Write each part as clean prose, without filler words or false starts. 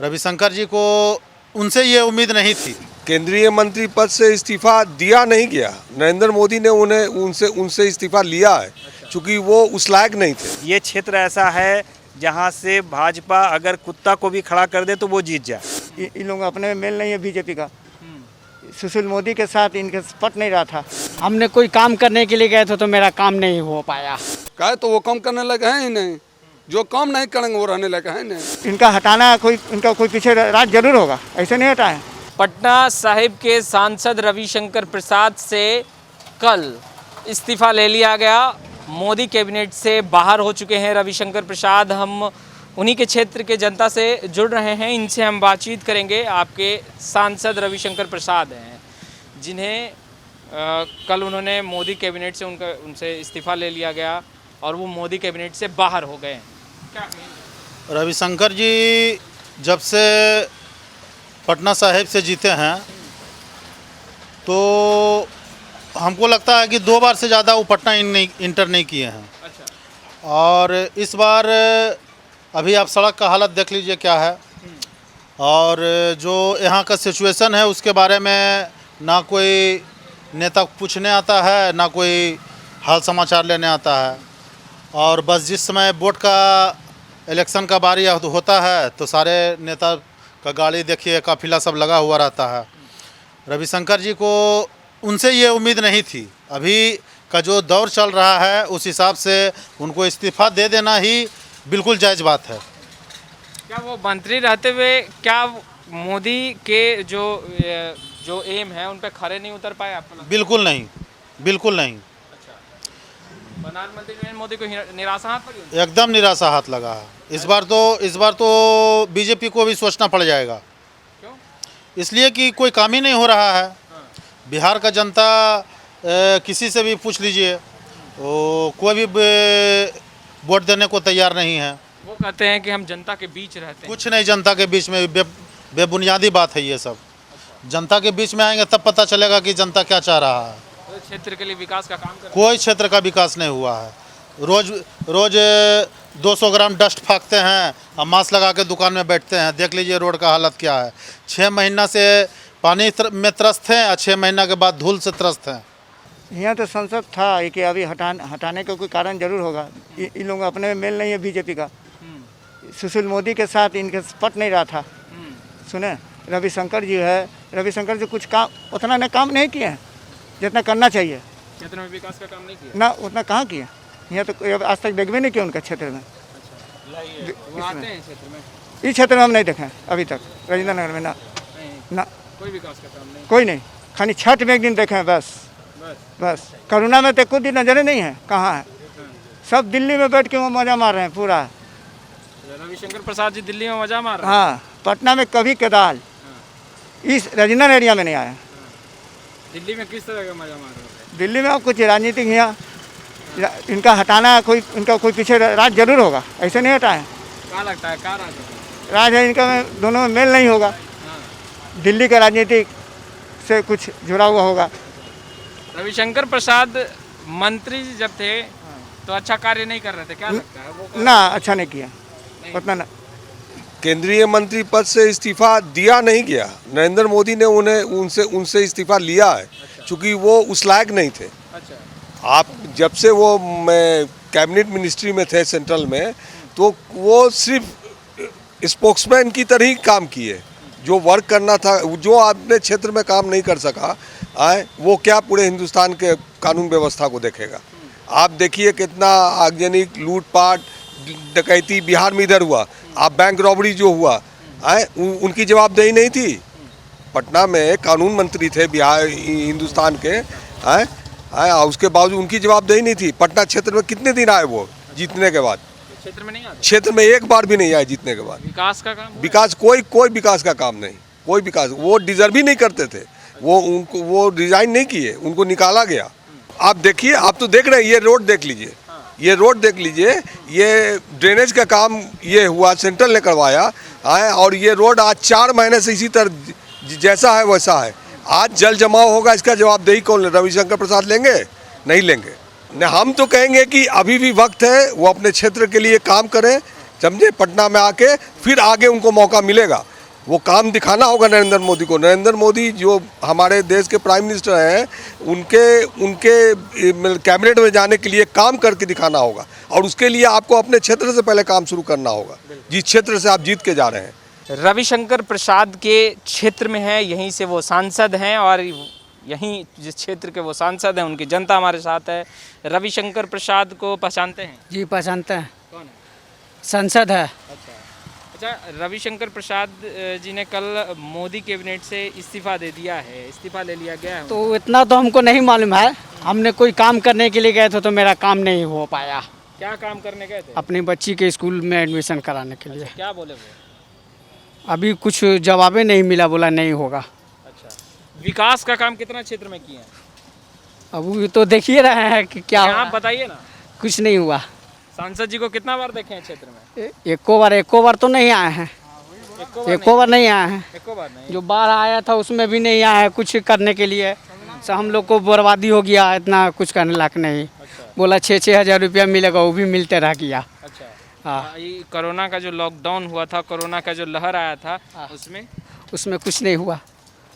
रविशंकर जी को उनसे ये उम्मीद नहीं थी। केंद्रीय मंत्री पद से इस्तीफा दिया नहीं गया, नरेंद्र मोदी ने उन्हें उनसे इस्तीफा लिया है, क्योंकि वो उस लायक नहीं थे। ये क्षेत्र ऐसा है जहाँ से भाजपा अगर कुत्ता को भी खड़ा कर दे तो वो जीत जाए। इन लोगों अपने में मेल नहीं है बीजेपी का। सुशील मोदी के साथ इनके पट नहीं रहा था। हमने कोई काम करने के लिए गए थे तो मेरा काम नहीं हो पाया। कहे तो वो काम करने लगे हैं ही नहीं, जो काम नहीं करेंगे वो रहने लगे हैं नहीं। इनका हटाना इनका कोई पीछे राज जरूर होगा, ऐसे नहीं हटाए। पटना साहिब के सांसद रविशंकर प्रसाद से कल इस्तीफा ले लिया गया। मोदी कैबिनेट से बाहर हो चुके हैं रविशंकर प्रसाद। हम उन्हीं के क्षेत्र के जनता से जुड़ रहे हैं, इनसे हम बातचीत करेंगे। आपके सांसद रविशंकर प्रसाद हैं जिन्हें कल उन्होंने मोदी कैबिनेट से उनसे इस्तीफा ले लिया गया और वो मोदी कैबिनेट से बाहर हो गए हैं। क्या रविशंकर जी जब से पटना साहिब से जीते हैं तो हमको लगता है कि 2 बार से ज़्यादा वो पटना इंटर नहीं किए हैं। अच्छा। और इस बार अभी आप सड़क का हालत देख लीजिए क्या है, और जो यहाँ का सिचुएशन है उसके बारे में ना कोई नेता पूछने आता है, ना कोई हाल समाचार लेने आता है। और बस जिस समय वोट का इलेक्शन का बारी होता है तो सारे नेता का गाड़ी देखिए काफिला सब लगा हुआ रहता है। रविशंकर जी को उनसे ये उम्मीद नहीं थी। अभी का जो दौर चल रहा है उस हिसाब से उनको इस्तीफा दे देना ही बिल्कुल जायज़ बात है। क्या वो मंत्री रहते हुए क्या मोदी के जो एम है उन पे खरे नहीं उतर पाए आपको लगता है? बिल्कुल नहीं, बिल्कुल नहीं। अच्छा, प्रधानमंत्री नरेंद्र मोदी को निराशा हाथ लगी? एकदम निराशा हाथ लगा है। इस बार तो बीजेपी को भी सोचना पड़ जाएगा। क्यों? इसलिए कि कोई काम ही नहीं हो रहा है। बिहार का जनता किसी से भी पूछ लीजिए, कोई भी वोट देने को तैयार नहीं है। वो कहते हैं कि हम जनता के बीच रहते हैं। कुछ नहीं, जनता के बीच में बेबुनियादी बात है ये सब। जनता के बीच में आएंगे तब पता चलेगा कि जनता क्या चाह रहा है। तो क्षेत्र के लिए विकास का काम कर कोई क्षेत्र का विकास नहीं हुआ है। रोज 200 ग्राम डस्ट फाँकते हैं और मास्क लगा के दुकान में बैठते हैं। देख लीजिए रोड का हालत क्या है। 6 महीना से पानी में त्रस्त हैं और 6 महीना के बाद धूल से त्रस्त हैं। यहाँ तो संसद था कि अभी हटाने का कोई कारण जरूर होगा। इन लोगों अपने में मेल नहीं है बीजेपी का। सुशील मोदी के साथ इनके पट नहीं रहा था। सुने, रविशंकर जी है, रविशंकर जी कुछ काम उतना ने काम नहीं किए हैं जितना करना चाहिए। क्षेत्र में विकास का काम नहीं किया ना उतना कहाँ किए। यहाँ तो आज तक देखबे नहीं किया उनका क्षेत्र में। वो आते हैं क्षेत्र में? इस क्षेत्र में हम नहीं देखे अभी तक, रजिंद्र नगर में ना कोई विकास का काम नहीं। कोई नहीं, खाली छठ में एक दिन देखे हैं बस। करुणा में तो खुद ही नजर नहीं है, कहाँ है। सब दिल्ली में बैठ के वो मजा मार रहे हैं पूरा। रविशंकर प्रसाद जी दिल्ली में मजा मार रहे हैं। हाँ, पटना में कभी केदार इस रजिंद्र एरिया में नहीं आया। दिल्ली में किस तरह का मजा मार रहे हैं? दिल्ली में अब कुछ राजनीतिक यहाँ इनका हटाना इनका कोई पीछे राज जरूर होगा, ऐसे नहीं हटाए। क्या लगता है क्या राज है इनका में दोनों में मेल नहीं होगा। दिल्ली का राजनीतिक से कुछ जुड़ा हुआ होगा। रविशंकर प्रसाद मंत्री जब थे तो अच्छा कार्य नहीं कर रहे थे, क्या लगता है वो? ना अच्छा नहीं किया उतना ना। केंद्रीय मंत्री पद से इस्तीफा दिया नहीं गया, नरेंद्र मोदी ने उनसे इस्तीफा लिया है, क्योंकि वो उस लायक नहीं थे। अच्छा। आप जब से वो कैबिनेट मिनिस्ट्री में थे सेंट्रल में, तो वो सिर्फ स्पोक्समैन की तरह ही काम किए। जो वर्क करना था, जो अपने क्षेत्र में काम नहीं कर सका वो क्या पूरे हिंदुस्तान के कानून व्यवस्था को देखेगा। आप देखिए कितना आगजनी लूटपाट डकैती बिहार में इधर हुआ। आप बैंक रॉबरी जो हुआ उनकी जवाबदेही नहीं थी। पटना में कानून मंत्री थे बिहार हिंदुस्तान के, उसके बावजूद उनकी जवाबदेही नहीं थी। पटना क्षेत्र में कितने दिन आए वो जीतने के बाद? क्षेत्र में नहीं आते। क्षेत्र में एक बार भी नहीं आए जीतने के बाद। विकास का काम? विकास कोई विकास का काम नहीं, कोई विकास। वो डिजर्व ही नहीं करते थे। वो रिजाइन नहीं किए, उनको निकाला गया। आप देखिए, आप तो देख रहे हैं, ये रोड देख लीजिए, ये रोड देख लीजिए, ये ड्रेनेज का काम ये हुआ, सेंट्रल ने करवाया और ये रोड आज 4 महीने से इसी तरह जैसा है वैसा है। आज जल जमाव होगा, इसका जवाबदेही कौन? रविशंकर प्रसाद लेंगे? नहीं लेंगे। न हम तो कहेंगे कि अभी भी वक्त है, वो अपने क्षेत्र के लिए काम करें, समझे। पटना में आके फिर आगे उनको मौका मिलेगा। वो काम दिखाना होगा नरेंद्र मोदी को। नरेंद्र मोदी जो हमारे देश के प्राइम मिनिस्टर हैं, उनके कैबिनेट में जाने के लिए काम करके दिखाना होगा, और उसके लिए आपको अपने क्षेत्र से पहले काम शुरू करना होगा, जिस क्षेत्र से आप जीत के जा रहे हैं। रविशंकर प्रसाद के क्षेत्र में है, यहीं से वो सांसद हैं और यहीं जिस क्षेत्र के वो सांसद हैं उनकी जनता हमारे साथ है। रविशंकर प्रसाद को पहचानते हैं? जी पहचानते हैं, कौन है? संसद है। अच्छा, रविशंकर प्रसाद जी ने कल मोदी कैबिनेट से इस्तीफा दे दिया है, इस्तीफा ले लिया गया है। तो इतना तो हमको नहीं मालूम है, हमने कोई काम करने के लिए गए थे तो मेरा काम नहीं हो पाया। क्या काम करने गए थे? अपनी बच्ची के स्कूल में एडमिशन कराने के लिए। क्या बोले वो? अभी कुछ जवाबे नहीं मिला, बोला नहीं होगा। अच्छा, विकास का काम कितना क्षेत्र में किए हैं? अब वो तो देखिए रहे हैं कि क्या आप बताइए ना। कुछ नहीं हुआ। सांसद जी को कितना बार देखे हैं क्षेत्र में? एको बार तो नहीं आए हैं, एको बार नहीं आए हैं। एको बार नहीं। जो बाढ़ आया था उसमें भी नहीं आया है कुछ करने के लिए। सब हम लोग को बर्बादी हो गया, इतना कुछ करने लायक नहीं। बोला 6-6 हज़ार रुपया मिलेगा, वो भी मिलते रह गया। अच्छा, हाँ, ये कोरोना का जो लॉकडाउन हुआ था, कोरोना का जो लहर आया था, उसमें कुछ नहीं हुआ।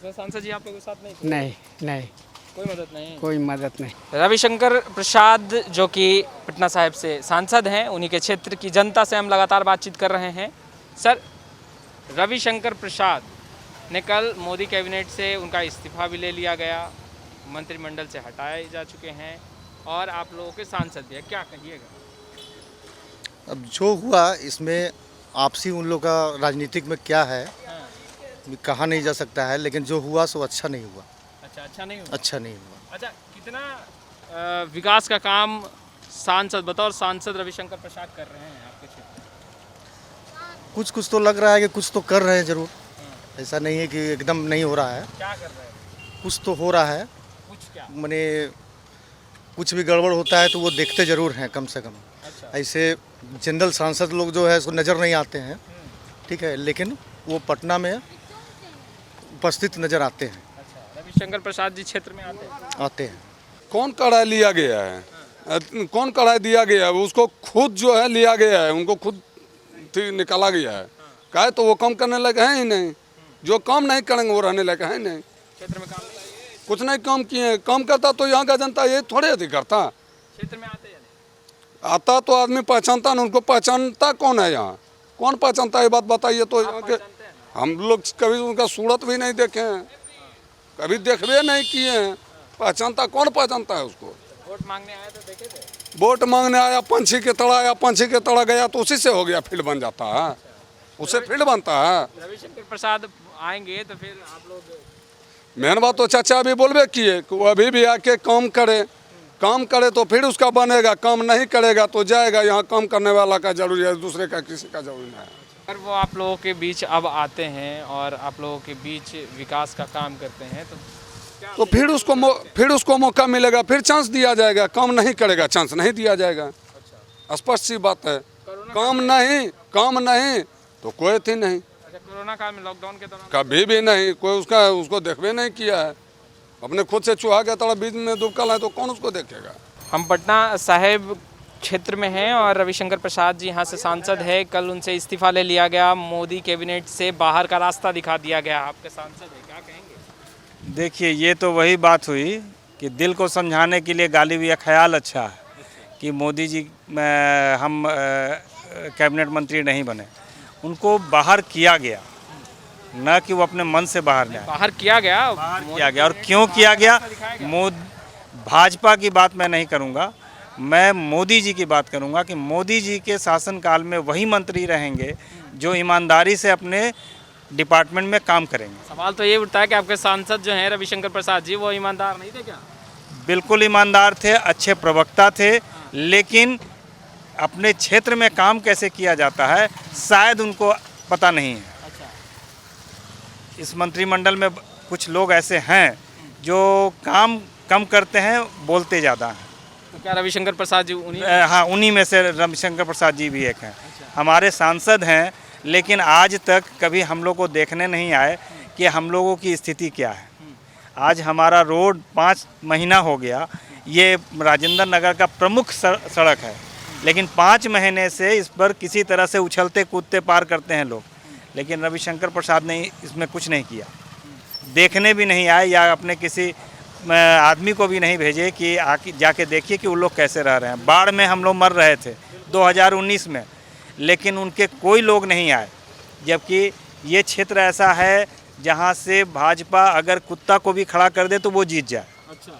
तो सांसद जी आप लोगों के साथ नहीं थे? नहीं, कोई मदद नहीं? कोई मदद नहीं। रविशंकर प्रसाद जो कि पटना साहिब से सांसद हैं, उन्हीं के क्षेत्र की जनता से हम लगातार बातचीत कर रहे हैं। सर, रविशंकर प्रसाद ने कल मोदी कैबिनेट से उनका इस्तीफा भी ले लिया गया, मंत्रिमंडल से हटाए जा चुके हैं और आप लोगों के सांसद भी हैं, क्या कहिएगा? अब जो हुआ इसमें आपसी उन लोग का राजनीतिक में क्या है कहा नहीं जा सकता है, लेकिन जो हुआ सो अच्छा नहीं हुआ। अच्छा नहीं हुआ? अच्छा नहीं हुआ। अच्छा, कितना विकास का काम सांसद बतौर सांसद रविशंकर प्रसाद कर रहे हैं आपके क्षेत्र में? कुछ तो लग रहा है कि कुछ तो कर रहे हैं जरूर, ऐसा नहीं है कि एकदम नहीं हो रहा है। क्या कर रहे हैं? कुछ तो हो रहा है। कुछ क्या? माने कुछ भी गड़बड़ होता है तो वो देखते जरूर हैं कम से कम। अच्छा। ऐसे जनरल सांसद लोग जो है उसको नज़र नहीं आते हैं, ठीक है, लेकिन वो पटना में उपस्थित नज़र आते हैं। रविशंकर प्रसाद जी क्षेत्र में आते हैं? कौन कढ़ाई लिया गया है, कौन कढ़ाई दिया गया है, उसको खुद जो है लिया गया है, उनको खुद निकाला गया है। कहे तो वो काम करने लगे हैं ही नहीं, जो काम नहीं करेंगे वो रहने लगे हैं नहीं। क्षेत्र में काम नहीं, कुछ नहीं काम किए। काम करता तो यहाँ का जनता ये थोड़े अधिक करता। क्षेत्र में आते हैं या नहीं? आता तो आदमी पहचानता ना, उनको पहचानता कौन है यहाँ, कौन पहचानता है, ये बात बताइए। तो यहाँ के हम लोग कभी उनका सूरत भी नहीं देखे हैं, कभी देखबे नहीं किए हैं, पहचानता कौन पहचानता है उसको? वोट मांगने आए तो देखे थे? वोट मांगने आया, पंछी के तरह आया, पंछी के तरह गया तो उसी से हो गया, फील्ड बन जाता है, उससे फील्ड बनता है। रविशंकर प्रसाद आएंगे तो फिर आप लोग, मेन बात तो चाचा अभी बोलबे किए कि वो अभी भी आके काम करे तो फिर उसका बनेगा, काम नहीं करेगा तो जाएगा। यहाँ काम करने वाला का जरूरी है, दूसरे का किसी का जरूरी नहीं है। अगर वो आप लोगों के बीच अब आते हैं और आप लोगों के बीच विकास का काम करते हैं तो फिर उसको मौका मिलेगा, फिर चांस दिया जाएगा। काम नहीं करेगा, चांस नहीं दिया जाएगा। स्पष्ट सी बात है। काम नहीं तो कोई थी नहीं। अच्छा, कोरोना काल में, लॉकडाउन के दौरान कभी भी नहीं कोई उसको देखबे नहीं किया है। अपने खुद से चूहा के तरह बीच में दुबकल है तो कौन उसको देखेगा? हम पटना साहिब क्षेत्र में हैं और रविशंकर प्रसाद जी यहाँ से सांसद है। कल उनसे इस्तीफा ले लिया गया, मोदी कैबिनेट से बाहर का रास्ता दिखा दिया गया। आपके सांसद है, क्या कहेंगे? देखिए, ये तो वही बात हुई कि दिल को समझाने के लिए गालिब या ख्याल अच्छा है कि मोदी जी हम कैबिनेट मंत्री नहीं बने, उनको बाहर किया गया, न कि वो अपने मन से बाहर आए। बाहर किया गया और क्यों किया गया? भाजपा की बात मैं नहीं करूंगा, मैं मोदी जी की बात करूंगा कि मोदी जी के शासनकाल में वही मंत्री रहेंगे जो ईमानदारी से अपने डिपार्टमेंट में काम करेंगे। सवाल तो ये उठता है कि आपके सांसद जो हैं रविशंकर प्रसाद जी, वो ईमानदार नहीं थे क्या? बिल्कुल ईमानदार थे, अच्छे प्रवक्ता थे, लेकिन अपने क्षेत्र में काम कैसे किया जाता है शायद उनको पता नहीं है। इस मंत्रिमंडल में कुछ लोग ऐसे हैं जो काम कम करते हैं, बोलते ज़्यादा हैं। तो क्या रविशंकर प्रसाद जी उन्हीं? हाँ, उन्हीं में से रविशंकर प्रसाद जी भी एक हैं। हमारे सांसद हैं, लेकिन आज तक कभी हम लोग को देखने नहीं आए कि हम लोगों की स्थिति क्या है। आज हमारा रोड 5 महीना हो गया, ये राजेंद्र नगर का प्रमुख सड़क है, लेकिन 5 महीने से इस पर किसी तरह से उछलते कूदते पार करते हैं लोग, लेकिन रविशंकर प्रसाद ने इसमें कुछ नहीं किया, देखने भी नहीं आए या अपने किसी आदमी को भी नहीं भेजे कि आके जाके देखिए कि वो लोग कैसे रह रहे हैं। बाढ़ में हम लोग मर रहे थे 2019 में, लेकिन उनके कोई लोग नहीं आए, जबकि ये क्षेत्र ऐसा है जहाँ से भाजपा अगर कुत्ता को भी खड़ा कर दे तो वो जीत जाए। अच्छा,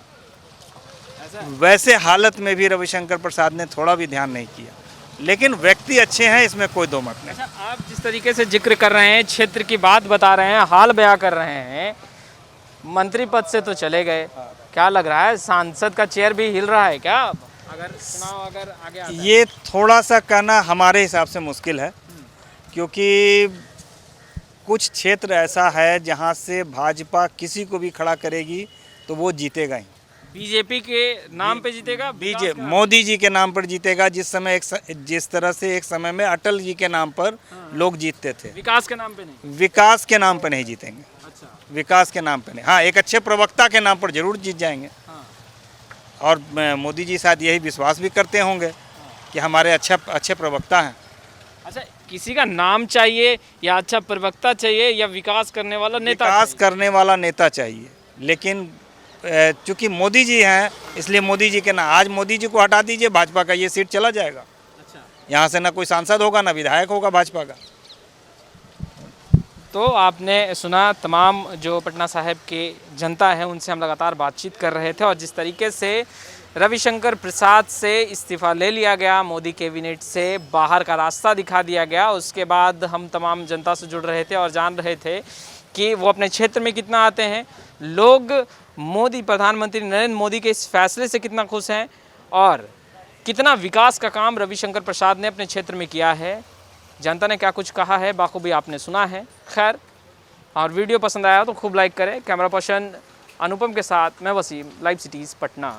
वैसे हालत में भी रविशंकर प्रसाद ने थोड़ा भी ध्यान नहीं किया, लेकिन व्यक्ति अच्छे हैं, इसमें कोई दो मत नहीं। अच्छा, आप जिस तरीके से जिक्र कर रहे हैं, क्षेत्र की बात बता रहे हैं, हाल बयां कर रहे हैं, मंत्री पद से तो चले गए, क्या लग रहा है सांसद का चेयर भी हिल रहा है क्या अगर चुनाव अगर आगे आता है? ये थोड़ा सा कहना हमारे हिसाब से मुश्किल है, क्योंकि कुछ क्षेत्र ऐसा है जहाँ से भाजपा किसी को भी खड़ा करेगी तो वो जीतेगा ही। बीजेपी के नाम पे जीतेगा, मोदी जी के नाम पर जीतेगा, जिस तरह से एक समय में अटल जी के नाम पर लोग जीतते थे। विकास के नाम पे नहीं। विकास के नाम पर नहीं जीतेंगे, अच्छा, विकास के नाम पर नहीं। हाँ, एक अच्छे प्रवक्ता के नाम पर जरूर जीत जाएंगे। और मोदी जी शायद यही विश्वास भी करते होंगे कि हमारे अच्छे प्रवक्ता हैं। अच्छा, किसी का नाम चाहिए या अच्छा प्रवक्ता चाहिए या विकास करने वाला नेता विकास चाहिए? करने वाला नेता चाहिए, लेकिन चूंकि मोदी जी हैं इसलिए मोदी जी के ना, आज मोदी जी को हटा दीजिए, भाजपा का ये सीट चला जाएगा। अच्छा, यहाँ से ना कोई सांसद होगा ना विधायक होगा भाजपा का। तो आपने सुना, तमाम जो पटना साहिब के जनता है उनसे हम लगातार बातचीत कर रहे थे, और जिस तरीके से रविशंकर प्रसाद से इस्तीफ़ा ले लिया गया, मोदी कैबिनेट से बाहर का रास्ता दिखा दिया गया, उसके बाद हम तमाम जनता से जुड़ रहे थे और जान रहे थे कि वो अपने क्षेत्र में कितना आते हैं, लोग मोदी प्रधानमंत्री नरेंद्र मोदी के इस फैसले से कितना खुश हैं और कितना विकास का काम रविशंकर प्रसाद ने अपने क्षेत्र में किया है। जनता ने क्या कुछ कहा है बाखूबी आपने सुना है। खैर, और वीडियो पसंद आया तो खूब लाइक करें। कैमरा पर्सन अनुपम के साथ मैं वसीम, लाइव सिटीज़ पटना।